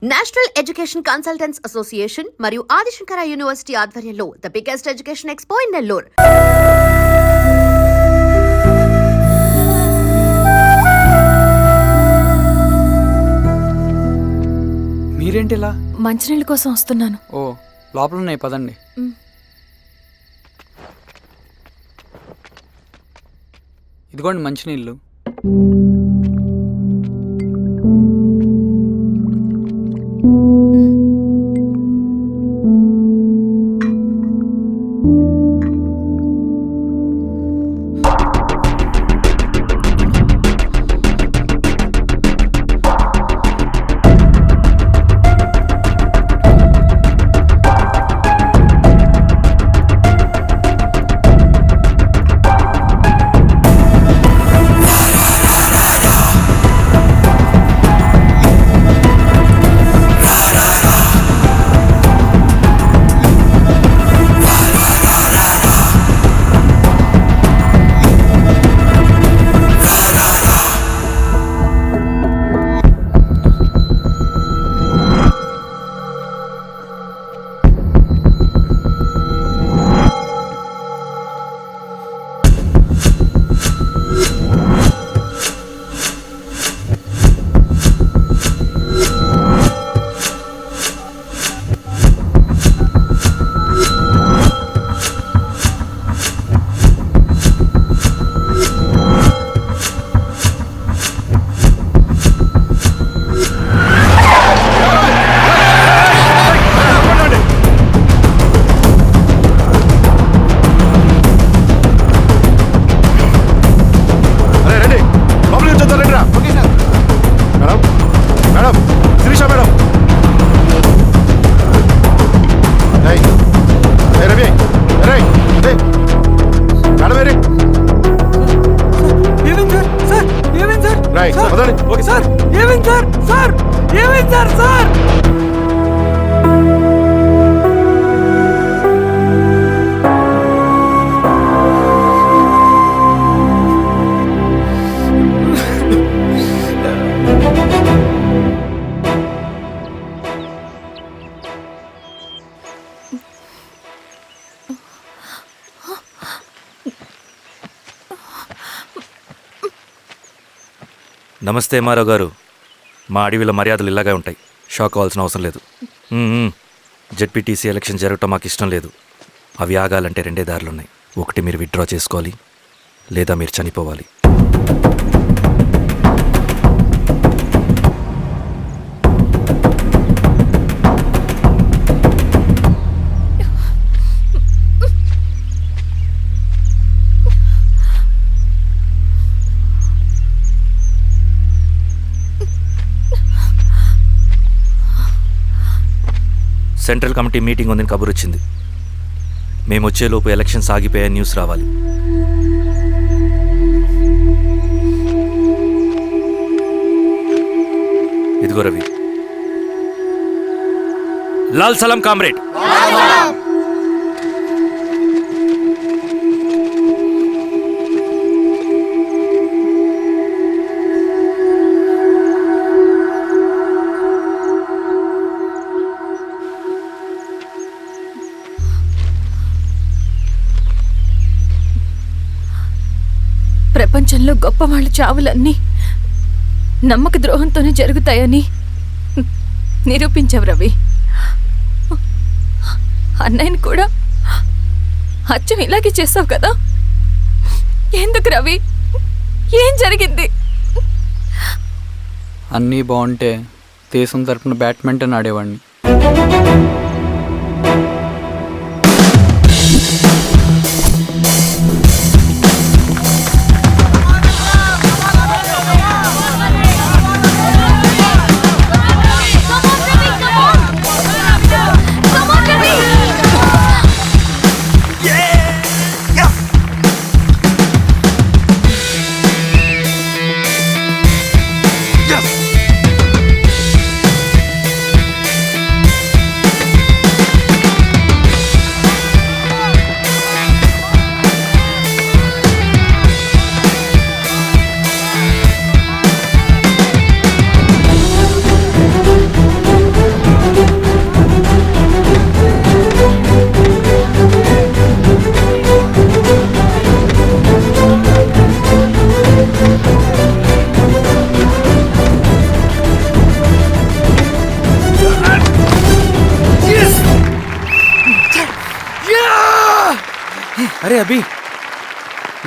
National education consultants association మరియు Adi Shankara university ఆధ్వర్యంలో the biggest education expo in Nellore. మీరేంటిలా? మంచినీళ్ళ కోసం వస్తున్నాను. ఓ, లోపల ఉన్నాయి, పదండి. ఇదిగోండి మంచినీళ్ళు. నమస్తే ఎంఆర్ఓ గారు. మా అడవిలో మర్యాదలు ఇలాగే ఉంటాయి. షాక్ అవ్వాల్సిన అవసరం లేదు. జెడ్పీటీసీ ఎలక్షన్ జరగటం మాకు ఇష్టం లేదు. అవి ఆగాలంటే రెండే దారులు ఉన్నాయి. ఒకటి మీరు విత్డ్రా చేసుకోవాలి, లేదా మీరు చనిపోవాలి. సెంట్రల్ కమిటీ మీటింగ్ ఉందని కబురు వచ్చింది. మేము వచ్చేలోపు ఎలక్షన్స్ ఆగిపోయే న్యూస్ రావాలి. ఇదిగో రవి. లాల్ సలాం కామ్రేడ్. ప్రపంచంలో గొప్ప వాళ్ళ చావులన్నీ నమ్మక ద్రోహంతోనే జరుగుతాయని నిరూపించావు రవి. అన్నయ్యని కూడా అచ్చం ఇలాగే చేసావు కదా. ఎందుకు రవి? ఏం జరిగింది? అన్నీ బాగుంటే దేశం తరపున బ్యాడ్మింటన్ ఆడేవాడిని. అరే అభి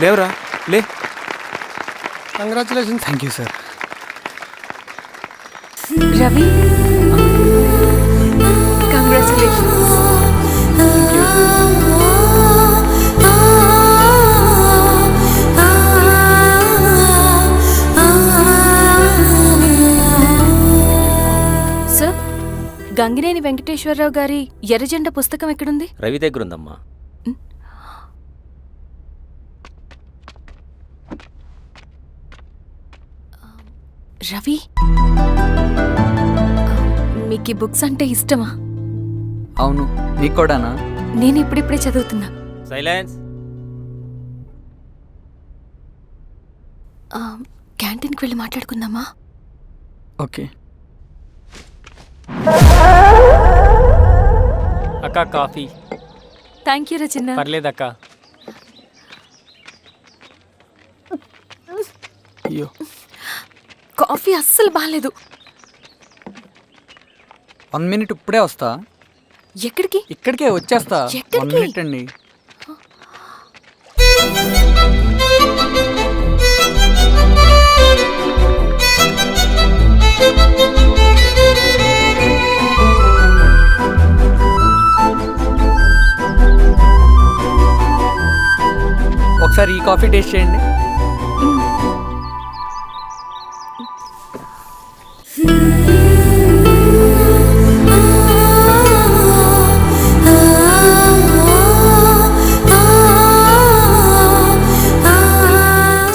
లేవరా లే. Congratulations. Thank you sir. Ravi congratulations. Sir, Gangineni Venkateswara Rao గారి ఎర్రజెండ పుస్తకం ఎక్కడుంది? రవి దగ్గర ఉందమ్మా. రవి, మీకు ఈ బుక్స్ అంటే ఇష్టమా? అవును, నీకు కూడానా? నేను ఇప్పుడిప్పుడే చదువుతున్నా. సైలెన్స్. క్యాంటీన్కి వెళ్ళి మాట్లాడుకుందామా? ఓకే. అక్క కాఫీ. థ్యాంక్ యూ రచన. పర్లేదక్క. అయ్యో, కాఫీ అస్సలు బాగాలేదు. 1 minute ఇప్పుడే వస్తా. ఎక్కడికి? ఇక్కడికే వచ్చేస్తా. ఎక్కడికి? 1 minute అండి. ఒకసారి ఈ కాఫీ టేస్ట్ చేయండి.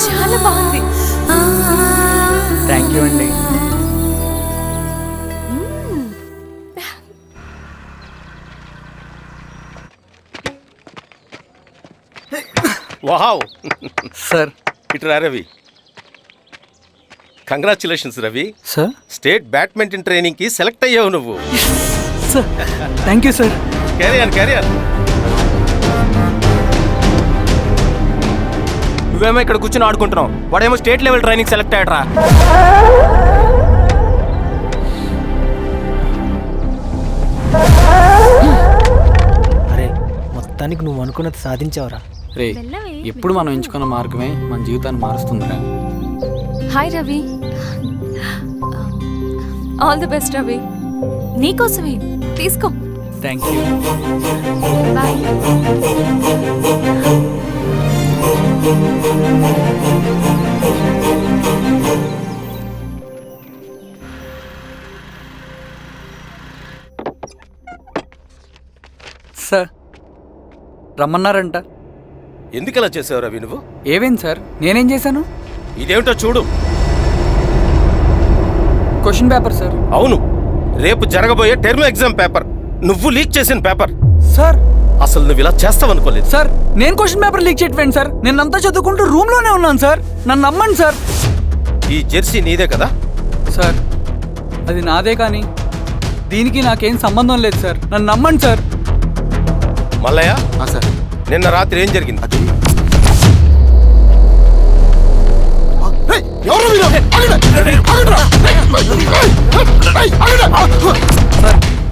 చాలా బాగుంది. థ్యాంక్ యూ అండి. వావ్. సార్. ఇటురా Ravi. Congratulations Ravi. Sir. State badminton training కి సెలెక్ట్ అయ్యావు నువ్వు. Sir thank you sir. Career. నువ్వేమో ఇక్కడ కూర్చొని ఆడుకుంటున్నావు, వాడేమో స్టేట్ లెవెల్ ట్రైనింగ్ సెలెక్ట్ అయ్యాడ్రా. అరే, మొత్తానికి నువ్వు అనుకున్నది సాధించావురా. రే, ఎప్పుడు మనం ఎంచుకున్న మార్గమే మన జీవితాన్ని మారుస్తుందిరా. Hi Ravi. All the best Ravi. నీకోసమే, తీసుకో. Thank you. బాయ్. సార్ రమ్మన్నారంట. ఎందుకలా చేసావు రవి నువ్వు? ఏవేం సార్, నేనేం చేశాను? ఇదేమిటో చూడు. Question paper sir. అవును, రేపు జరగబోయే టర్మ్ ఎగ్జామ్ పేపర్. నువ్వు లీక్ చేసిన పేపర్. సార్. అసలు నువ్వు ఇలా చేస్తావనుకోలేదు సార్, నేను క్వశ్చన్ పేపర్ లీక్ చేయట్లేదు సార్. నేనంతా చదువుకుంటూ రూమ్ లోనే ఉన్నాను సార్. నన్ను నమ్మండి సార్. ఈ జెర్సీ నీదే కదా? సార్, అది నాదే కానీ దీనికి నాకేం సంబంధం లేదు సార్. నన్ను నమ్మండి సార్. మల్లయ్య సార్, నిన్న రాత్రి ఏం జరిగింది? సార్,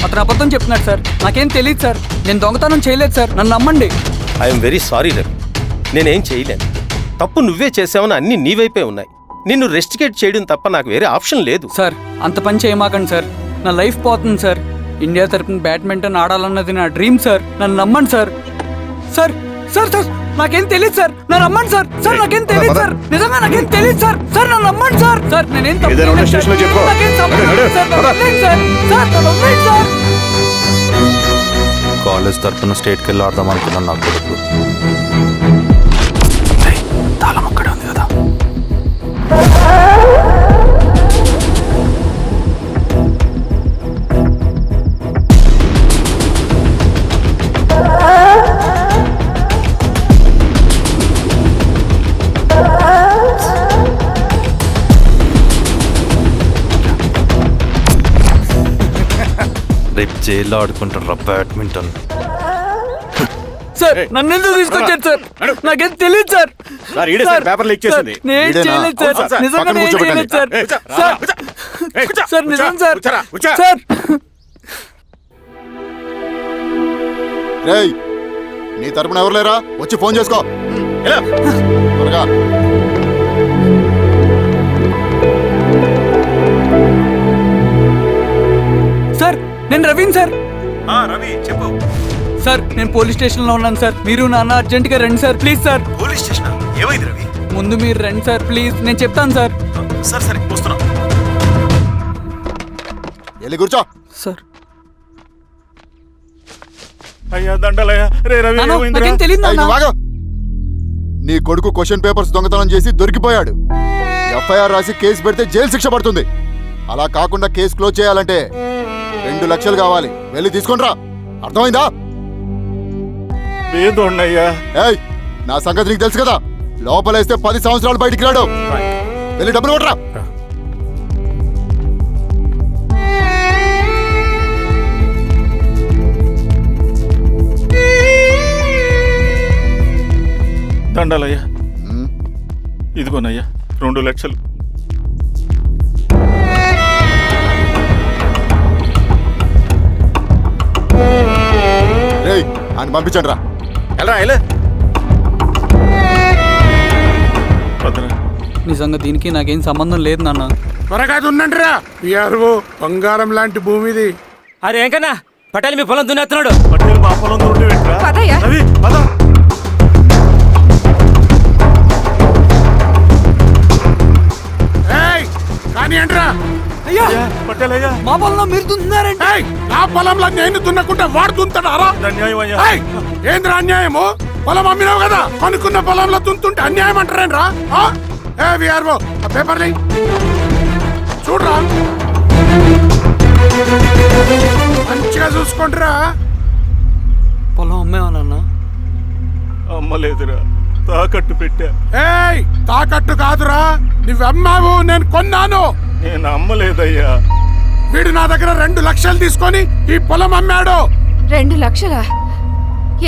అతను అబద్ధం చెప్తున్నాడు సార్. నాకేం తెలియదు సార్. నేను దొంగతనం చేయలేదు సార్. నన్ను నమ్మండి. ఐఎమ్ వెరీ సారీ రవి, నేనేం చేయలేను. తప్పు నువ్వే చేసావని అన్ని నీ వైపే ఉన్నాయి. నిన్ను రెస్టికేట్ చేయడం తప్ప నాకు వేరే ఆప్షన్ లేదు. సార్, అంత పని చేయమాకండి సార్. నా లైఫ్ పోతుంది సార్. ఇండియా తరపున బ్యాడ్మింటన్ ఆడాలన్నది నా డ్రీమ్ సార్. నన్ను నమ్మండి సార్. సార్ సార్ సార్ నాకేం తెలియదు సార్. నన్ను నమ్మండి సార్. సార్ నాకేం తెలియదు సార్. నిజంగా నాకేం తెలియదు సార్. సార్ నన్ను నమ్మండి సార్. సార్ నేనేం తప్పు చేయలేదు సార్. నాకేం సంబంధం లేదు సార్. నన్ను వదిలేయండి సార్. సార్ నన్ను వదిలేయండి సార్. కాలేజ్ తరఫున స్టేట్కి వెళ్ళి ఆడదాం అనుకున్నాను. నాకు కొడుకు తాళం అక్కడే ఉంది కదా. రేపు జైల్లో ఆడుకుంటారా బ్యాడ్మింటన్? సార్ నన్ను ఎందుకు తీసుకొచ్చారు సార్? నాకేం తెలియదు సార్. పేపర్ లీక్ చేసింది. నేను చేయలేదు సార్. నిజంగా నేను చేయలేదు సార్. సార్ సార్ నిజం సార్. సార్ రేయ్, నీ తరపున ఎవరు లేరా? వచ్చి ఫోన్ చేసుకో. ఎలా? త్వరగా. సార్ నేను రవీన్ సార్. రవి చెప్పు. సార్ నేను పోలీస్ స్టేషన్లో ఉన్నాను సార్. మీరు నాన్న అర్జెంటుగా రండి sir, please sir. Police station ఏమైంది రవి? ముందు మీరు రండి సార్ ప్లీజ్, నేను చెప్తాను సార్. సరే సరే వస్తున్నా. వెళ్ళి కూర్చో. సార్ అయ్యా దండలయ్యా. రే రవి నాన్న, ఏమైందిరా? నాకేం తెలియదు ఏయ్, నాన్న. నువ్వు ఆగు. నీ కొడుకు క్వశ్చన్ పేపర్స్ దొంగతనం చేసి దొరికిపోయాడు. ఎఫ్ఐఆర్ రాసి కేసు పెడితే జైలు శిక్ష పడుతుంది. అలా కాకుండా కేసు క్లోజ్ చేయాలంటే 2 లక్షలు కావాలి. వెళ్ళి తీసుకొని రా. అర్థమైందా? పేదోడ్నయ్యా. ఏయ్, నా సంగతి నీకు తెలుసు కదా. లోపలేస్తే 10 సంవత్సరాలు బయటికి రాడు. వెళ్ళి డబ్బులు కొట్టరా. దండలయ్యా. ఉమ్, ఇదిగోనయ్యా 2 లక్షలు. రేయ్, ఆయన పంపించండి రా. ఎలా ఎలా? వదరా. నిజంగా దీనికి నాకేం సంబంధం లేదు నాన్న. త్వరగా దున్నండి రా. పిఆర్ఓ బంగారం లాంటి భూమిది. అరే ఏంకన్నా పటేల్ మీ పొలం దున్నేస్తున్నాడు. పట్టేలు మా పొలం దూరం పెట్టరా. పదయ్యా. రవి పద. ఏయ్ కానీ ఏంట్రా? అయ్యా పట్టేలయ్యా. మా పొలంలో మీరు దున్నుతున్నారండి. ఏయ్ నా పొలంలో నేను దున్నకుంటే వాడు దున్నుతాడా? అన్యాయం అయ్యా. ఏయ్ ఏంద్రా అన్యాయము? పొలం అమ్మినావు కదా, కొనుక్కున్న పొలంలో దున్నుతుంటే అన్యాయం అంటారేంట్రా? ఏ విఆర్ఓ ఆ పేపర్ని చూడరా, మంచిగా చూసుకుంటారా. పొలం అమ్మేవా నాన్న? అమ్మలేదురా, తాకట్టు పెట్టా. ఏయ్ తాకట్టు కాదురా, నువ్వు అమ్మావు, నేను కొన్నాను. నేను అమ్మలేదయ్యా. వీడు నా దగ్గర 2 లక్షలు తీసుకొని ఈ పొలం అమ్మాడు. 2 లక్షలా?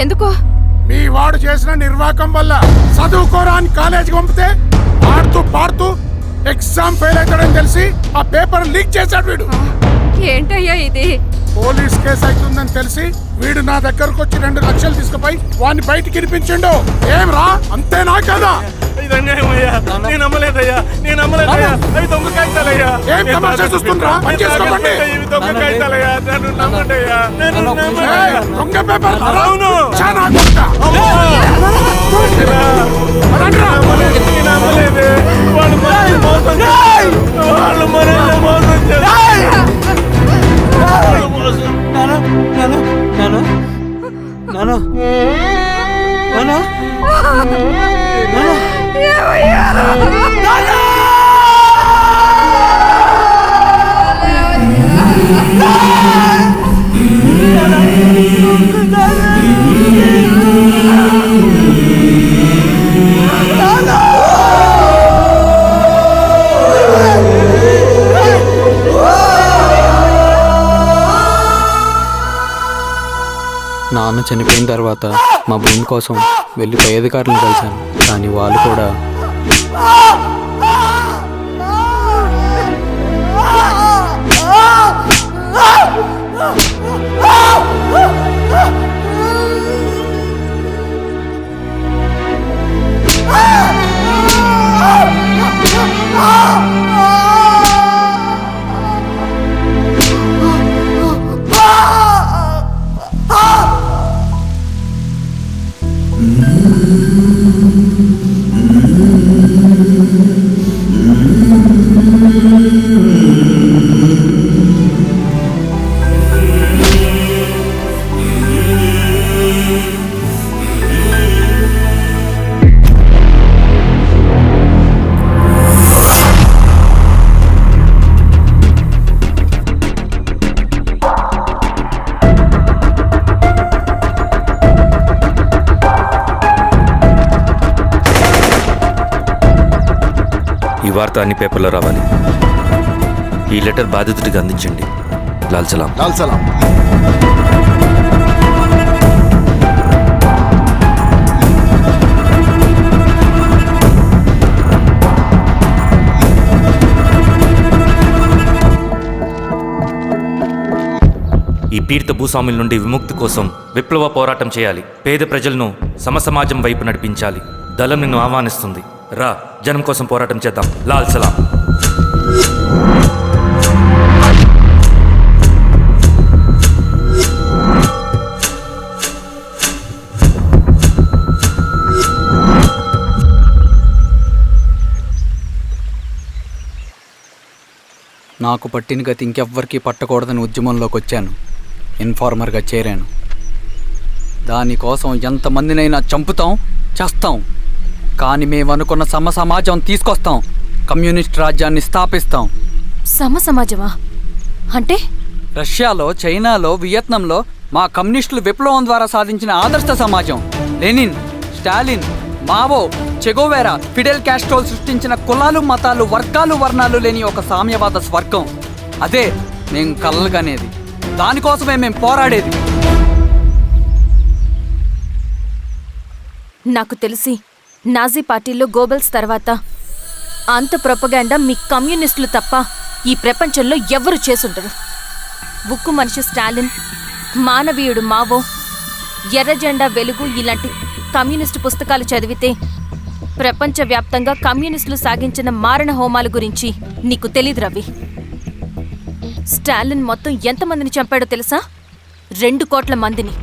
ఎందుకు? మీ వాడు చేసిన నిర్వాకం వల్ల చదువుకోరా అని కాలేజీకి పంపితే ఆడుతూ పాడుతూ ఎగ్జామ్ ఫెయిల్ అవుతాడని తెలిసి ఆ పేపర్ లీక్ చేశాడు వీడు. ఏంటయ్యా ఇది? పోలీస్ కేసు అవుతుందని తెలిసి వీడు నా దగ్గరకు వచ్చి 2 లక్షలు తీసుకుపోయి వాడిని బయటికి వినిపించిండు. ఏం రా, అంతేనా కదా? ఇది అన్యాయం అయ్యా. నేను అమ్మలేదయ్యా. నేను అమ్మలేదయ్యా. అవి దొంగ కాగితాలయ్యా. ఏం తమాషా చూస్తుండ్రా? పని చేసుకోకండి. ఇవి దొంగ కాగితాలయ్యా. నన్ను నమ్మండయ్యా. నన్ను నమ్మండయ్యా. ఏయ్, దొంగ పేపర్ అవును. చాలా కొత్త. పదండ్రా. నేను అమ్మలేదే. వాళ్ళు మనల్ని మోసం చేశారు. వాళ్ళు మనల్ని మోసం చేశారు. నాన్న నాన్న నాన్న నాన్న నాన్న నాన్న చనిపోయిన తర్వాత మా భూమి కోసం వెళ్ళి పై అధికారులను కలిశాను, కానీ వాళ్ళు కూడా ఈ వార్త అన్ని పేపర్లో రావాలి. ఈ లెటర్ బాధితుడికి అందించండి. లాల్ సలాం. లాల్ సలాం. ఈ ఈ పీడిత భూస్వాముల నుండి విముక్తి కోసం విప్లవ పోరాటం చేయాలి. పేద ప్రజలను సమసమాజం వైపు నడిపించాలి. దళం నిన్ను ఆహ్వానిస్తుంది. రా, జనం కోసం పోరాటం చేద్దాం. లాల్ సలాం. నాకు పట్టిన గతి ఇంకెవ్వరికీ పట్టకూడదని ఉద్యమంలోకి వచ్చాను. ఇన్ఫార్మర్గా చేరాను. దానికోసం ఎంతమందినైనా చంపుతాం, చేస్తాం. కానీ మేమనుకున్న సమాజం తీసుకొస్తాం. కమ్యూనిస్ట్ రాజ్యాన్ని స్థాపిస్తాం. సమాజమా అంటే? రష్యాలో, చైనాలో, వియత్నంలో మా కమ్యూనిస్టులు విప్లవం ద్వారా సాధించిన ఆదర్శ సమాజం. Lenin, Stalin, Mao, Che Guevara, Fidel క్యాస్ట్రోల్ సృష్టించిన కులాలు, మతాలు, వర్గాలు, వర్ణాలు లేని ఒక సామ్యవాద స్వర్గం. అదే మేము కలలుగనేది. దానికోసమే మేము పోరాడేది. నాకు తెలిసి నాజీ పార్టీలో గోబెల్స్ తర్వాత అంత ప్రొపగాండా మీ కమ్యూనిస్టులు తప్ప ఈ ప్రపంచంలో ఎవ్వరూ చేసుండరు. ఉక్కు మనిషి స్టాలిన్, మానవీయుడు మావో, ఎర్ర జెండా వెలుగు ఇలాంటి కమ్యూనిస్టు పుస్తకాలు చదివితే ప్రపంచవ్యాప్తంగా కమ్యూనిస్టులు సాగించిన మారణ హోమాల గురించి నీకు తెలీదు రవి. స్టాలిన్ మొత్తం ఎంతమందిని చంపాడో తెలుసా? 2 కోట్ల మందిని.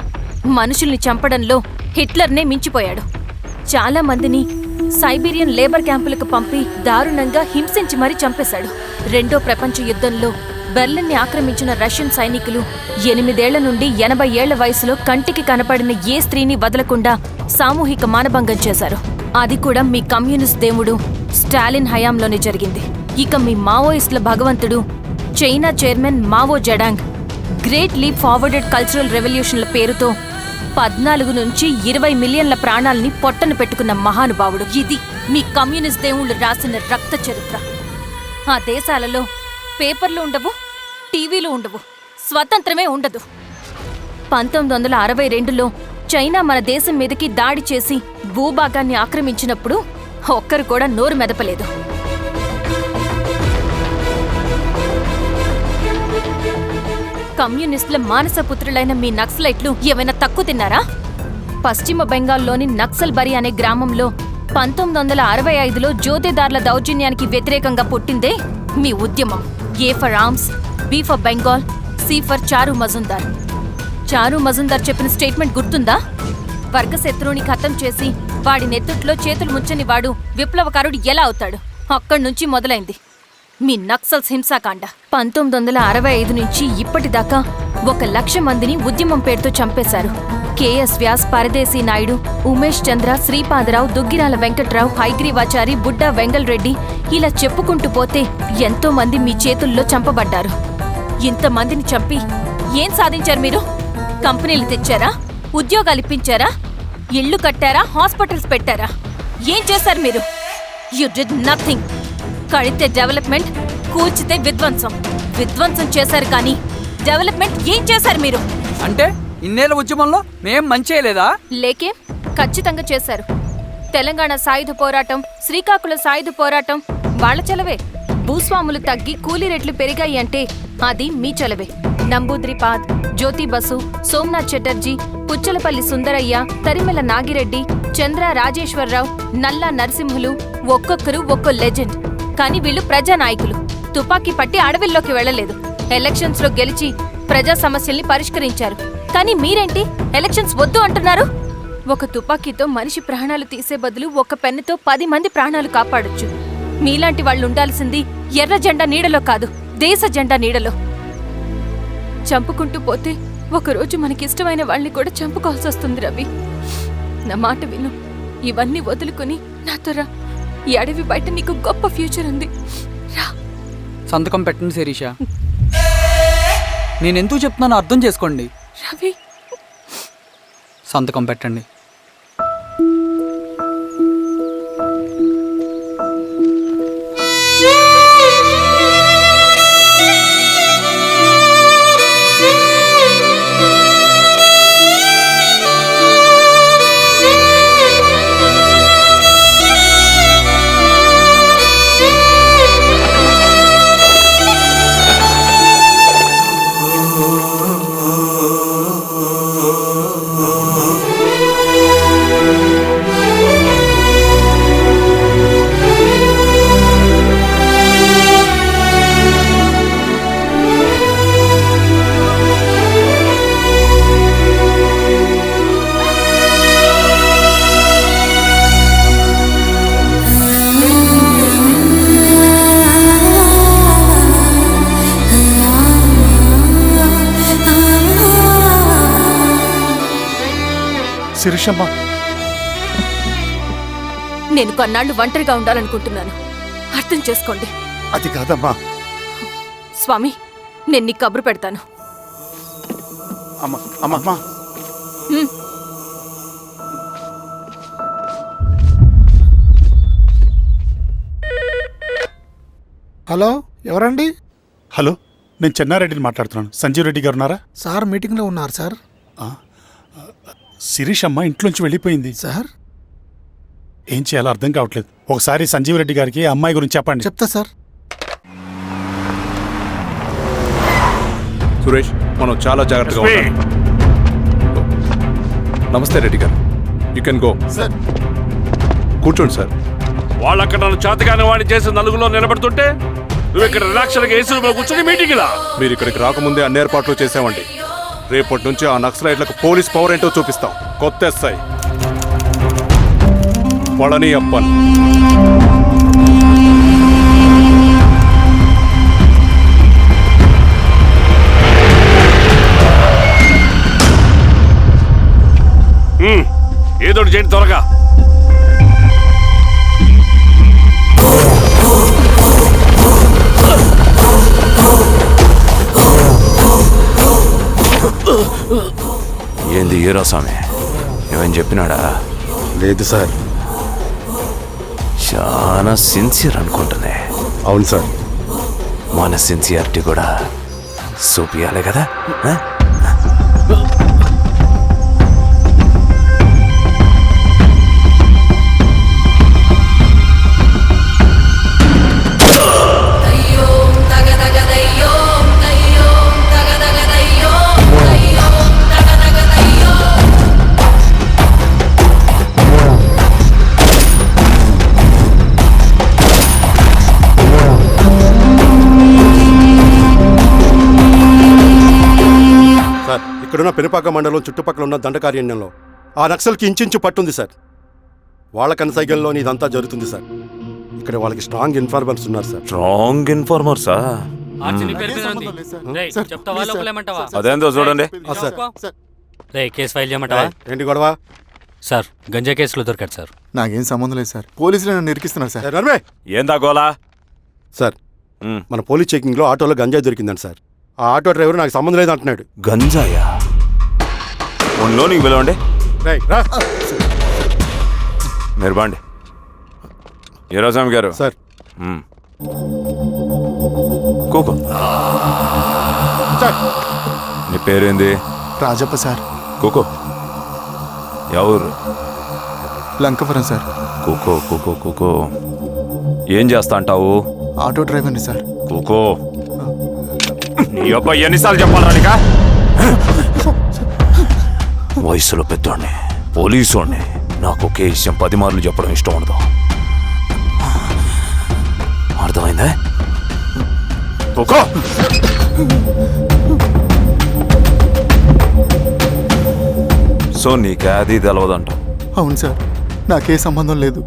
మనుషుల్ని చంపడంలో హిట్లర్నే మించిపోయాడు. చాలా మందిని సైబీరియన్ లేబర్ క్యాంపులకు పంపి దారుణంగా హింసించి మరీ చంపేశాడు. 2వ ప్రపంచ యుద్ధంలో బెర్లిన్ని ఆక్రమించిన రష్యన్ సైనికులు 8 ఏళ్ల నుండి 80 ఏళ్ల వయసులో కంటికి కనపడిన ఏ స్త్రీని వదలకుండా సామూహిక మానభంగం చేశారు. అది కూడా మీ కమ్యూనిస్ట్ దేవుడు స్టాలిన్ హయాంలోనే జరిగింది. ఇక మీ మావోయిస్టుల భగవంతుడు China chairman Mao Zedong great leap forwarded cultural రెవల్యూషన్ల పేరుతో 14 నుంచి 20 మిలియన్ల ప్రాణాలని పొట్టన పెట్టుకున్న మహానుభావుడు. ఇది మీ కమ్యూనిస్ట్ దేవుళ్ళు రాసిన రక్త చరిత్ర. ఆ దేశాలలో పేపర్లు ఉండవు, టీవీలు ఉండవు, స్వతంత్రమే ఉండదు. 1962లో చైనా మన దేశం మీదకి దాడి చేసి భూభాగాన్ని ఆక్రమించినప్పుడు ఒక్కరు కూడా నోరు మెదపలేదు. కమ్యూనిస్టుల మానసపుత్రులైన మీ నక్సలైట్లు ఏమైనా తక్కువ తిన్నారా? పశ్చిమ బెంగాల్లోని నక్సల్బరి అనే గ్రామంలో 1965లో జోతేదార్ల దౌర్జన్యానికి వ్యతిరేకంగా పుట్టిందే మీ ఉద్యమం. A for arms, B for Bengal, C for Charu Majumdar. చారు మజుందార్ చెప్పిన స్టేట్మెంట్ గుర్తుందా? వర్గశత్రువుని ఖతం చేసి వాడి నెత్తుట్లో చేతులు ముంచని వాడు విప్లవకారుడు ఎలా అవుతాడు? అక్కడి నుంచి మొదలైంది మీ నక్సల్స్ హింసాకాండ. 1965 నుంచి ఇప్పటిదాకా 1,00,000 మందిని ఉద్యమం పేరుతో చంపేశారు. కేఎస్ వ్యాస్, పరదేశీ నాయుడు, ఉమేష్ చంద్ర, శ్రీపాదరావు, దుగ్గిరాల వెంకట్రావు, హైగ్రీవాచారి, బుడ్డా వెంగల్ రెడ్డి ఇలా చెప్పుకుంటూ పోతే ఎంతో మంది మీ చేతుల్లో చంపబడ్డారు. ఇంతమందిని చంపి ఏం సాధించారు మీరు? కంపెనీలు తెచ్చారా? ఉద్యోగాలు ఇప్పించారా? ఇళ్లు కట్టారా? హాస్పిటల్స్ పెట్టారా? ఏం చేశారు మీరు? You did nothing. కడితే డెవలప్మెంట్, కూల్చితే విధ్వంసం. విధ్వంసం చేశారు కానీ డెవలప్మెంట్ ఏం చేశారు మీరు? అంటే ఇన్నేళ్ల ఉద్యమంలో మేం మంచేయలేదా? లేకే, ఖచ్చితంగా చేశారు. తెలంగాణ సాయుధ పోరాటం, శ్రీకాకుళం సాయుధ పోరాటం వాళ్ళ చలవే. భూస్వాములు తగ్గి కూలీ రేట్లు పెరిగాయి అంటే అది మీ చలవే. నంబూద్రిపాద్, జ్యోతి బసు, సోమనాథ్ చటర్జీ, పుచ్చలపల్లి సుందరయ్య, తరిమెల నాగిరెడ్డి, చంద్ర రాజేశ్వరరావు, నల్లా నరసింహులు ఒక్కొక్కరు ఒక్కో లెజెండ్. కానీ వీళ్ళు ప్రజానాయకులు. తుపాకీ పట్టి అడవిల్లోకి వెళ్లలేదు. ఎలక్షన్స్ లో గెలిచి ప్రజా సమస్యల్ని పరిష్కరించారు. కానీ మీరేంటి ఎలక్షన్స్ వద్దు అంటున్నారు? ఒక తుపాకీతో మనిషి ప్రాణాలు తీసే బదులు ఒక పెన్నుతో 10 మంది ప్రాణాలు కాపాడొచ్చు. మీలాంటి వాళ్ళు ఉండాల్సింది ఎర్ర జెండా నీడలో కాదు, దేశ జెండా నీడలో. చంపుకుంటూ పోతే ఒకరోజు మనకిష్టమైన వాళ్ళని కూడా చంపుకోవాల్సి వస్తుంది రవి. నా మాట విను. ఇవన్నీ వదులుకుని నాతో రా. ఈ అడవి బయట నీకు గొప్ప ఫ్యూచర్ ఉంది. రా. సంతకం పెట్టండి శిరీష. నేనెందుకు చెప్తున్నానో అర్థం చేసుకోండి. రవి, సంతకం పెట్టండి. శిరీషమ్మ, నేను కొన్నాళ్ళు ఒంటరిగా ఉండాలనుకుంటున్నాను. అర్థం చేసుకోండి. అది కాదమ్మా. స్వామి, నేను నీ కబురు పెడతాను. అమ్మ అమ్మ అమ్మ హ్మ్. హలో, ఎవరండి? హలో, నేను చెన్నారెడ్డిని మాట్లాడుతున్నాను. సంజీవ్ రెడ్డి గారు ఉన్నారా? సార్ మీటింగ్లో ఉన్నారు సార్. శిరీషమ్మ ఇంట్లోంచి వెళ్ళిపోయింది సార్ ఏం చేయాలో అర్థం కావట్లేదు. ఒకసారి సంజీవ్ రెడ్డి గారికి ఆ అమ్మాయి గురించి చెప్పండి. చెప్తా సార్. సురేష్, మనం చాలా జాగ్రత్తగా ఉండాలి. నమస్తే రెడ్డి గారు, యూ కెన్ గో. సార్ కూర్చోండి సార్. వాళ్ళు అక్కడ నన్ను చేతగాని వాడిని చేసి నలుగులో నిలబడుతుంటే నువ్వు ఇక్కడ రిలాక్స్గా ఏసీ రూమ్లో కూర్చొని మీటింగ్ ఇలా. మీరు ఇక్కడికి రాకముందే అన్ని ఏర్పాట్లు చేసామండి. రేపటి నుంచి ఆ నక్సలైట్లకు పోలీస్ పవర్ ఏంటో చూపిస్తాం. కొత్త ఎస్ఐ పళని అప్పన్. ఏదోటి చేయండి త్వరగా. ఏంది హీరో స్వామి, ఏమని చెప్పినాడా? లేదు సార్. చాలా సిన్సియర్ అనుకుంటుంది. అవును సార్. మన సిన్సియారిటీ కూడా చూపియాలి కదా. ఆ? సార్, ఇక్కడున్న పెనుపాక మండలం చుట్టుపక్కల ఉన్న దండకారణ్యంలో ఆ నక్సల్కి ఇంచుంచు పట్టుంది సార్. వాళ్ళ కనసైగల్లోని ఇదంతా జరుగుతుంది సార్. ఇక్కడ వాళ్ళకి స్ట్రాంగ్ ఇన్ఫార్మర్స్ ఉన్నారు సార్. స్ట్రాంగ్ ఇన్ఫార్మర్సా? అదేందో చూడండి. సార్, కేసు ఫైల్ చేయమంటావా? ఏంటి గొడవ? సార్, గంజా కేసులో దొరికాడు సార్. నాకేం సంబంధం లేదు సార్. పోలీసులు నన్ను ఇరికిస్తున్నారు సార్. నర్మే. ఏందా గోలా? సార్, మన పోలీస్ చెకింగ్లో ఆటోలో గంజాయి దొరికిందండి సార్. ఆ ఆటో డ్రైవర్ నాకు సంబంధం లేదు అంటున్నాడు. గంజాయా? ఒంట్లో నీకు పిలవండి. రా మీరు బాండి. హీరోస్వామి గారు సార్. కూకో. సార్, నీ పేరేంది? రాజప్ప సార్. కూకో. ఎవరు? లంకపురం సార్. కూకో కూకో కూకో. ఏం చేస్తా అంటావు? ఆటో డ్రైవర్ని సార్. కూకో. నీ అబ్బాయి ఎన్నిసార్లు చెప్పాలరా నీకా? వయసులో పెద్దోడిని, పోలీసోడిని, నాకు ఒకే విషయం 10 మార్లు చెప్పడం ఇష్టం ఉండదు. అర్థమైందా? కూకో. సో నీకు అది తెలవదంటావు? అవును సార్, నాకే సంబంధం లేదు.